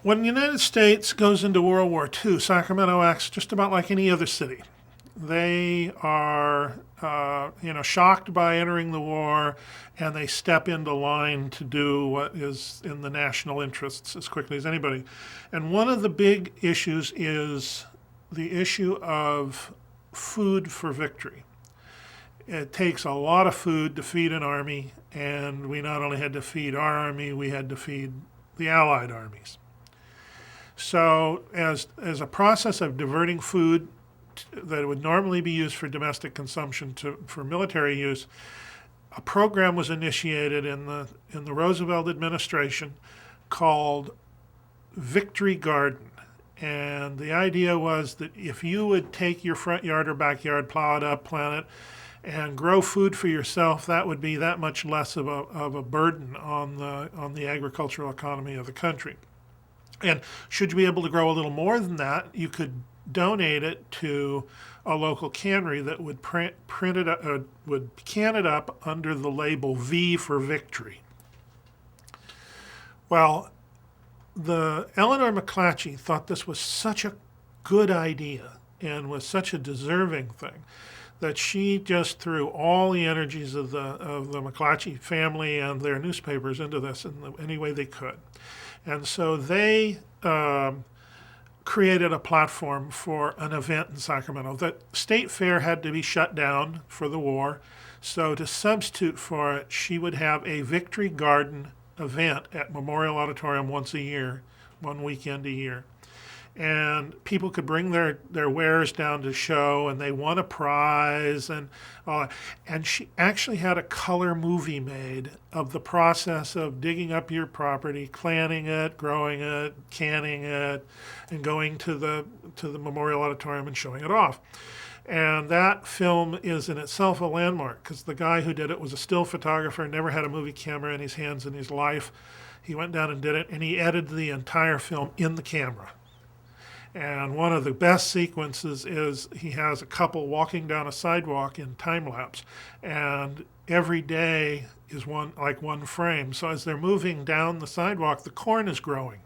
When the United States goes into World War II, Sacramento acts just about like any other city. They are, shocked by entering the war, and they step into line to do what is in the national interests as quickly as anybody. And one of the big issues is the issue of food for victory. It takes a lot of food to feed an army, and we not only had to feed our army, we had to feed the Allied armies. So as a process of diverting food that would normally be used for domestic consumption for military use, a program was initiated in the Roosevelt administration called Victory Garden. And the idea was that if you would take your front yard or backyard, plow it up, plant it, and grow food for yourself, that would be that much less of a burden on the agricultural economy of the country. And should you be able to grow a little more than that, you could donate it to a local cannery that would would can it up under the label V for Victory. Well, the Eleanor McClatchy thought this was such a good idea and was such a deserving thing that she just threw all the energies of the McClatchy family and their newspapers into this in any way they could. And so they created a platform for an event in Sacramento. The state fair had to be shut down for the war, so to substitute for it, she would have a Victory Garden event at Memorial Auditorium once a year, one weekend a year. And people could bring their wares down to show, and they won a prize, and she actually had a color movie made of the process of digging up your property, planting it, growing it, canning it, and going to the Memorial Auditorium and showing it off. And that film is in itself a landmark because the guy who did it was a still photographer, never had a movie camera in his hands in his life. He went down and did it, and he edited the entire film in the camera. And one of the best sequences is he has a couple walking down a sidewalk in time lapse, and every day is one frame. So as they're moving down the sidewalk, the corn is growing.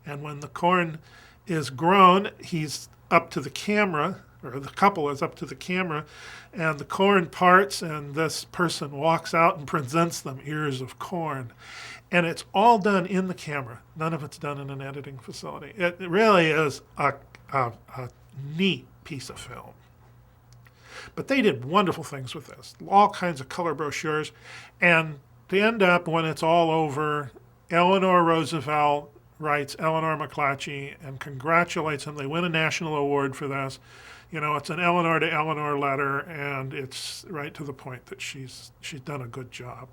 And when the corn is grown, he's up to the camera, or the couple is up to the camera, and the corn parts, and this person walks out and presents them ears of corn. And it's all done in the camera. None of it's done in an editing facility. It really is a neat piece of film. But they did wonderful things with this, all kinds of color brochures. And to end up, when it's all over, Eleanor Roosevelt writes Eleanor McClatchy and congratulates him. They win a national award for this. You know, it's an Eleanor to Eleanor letter, and it's right to the point that she's done a good job.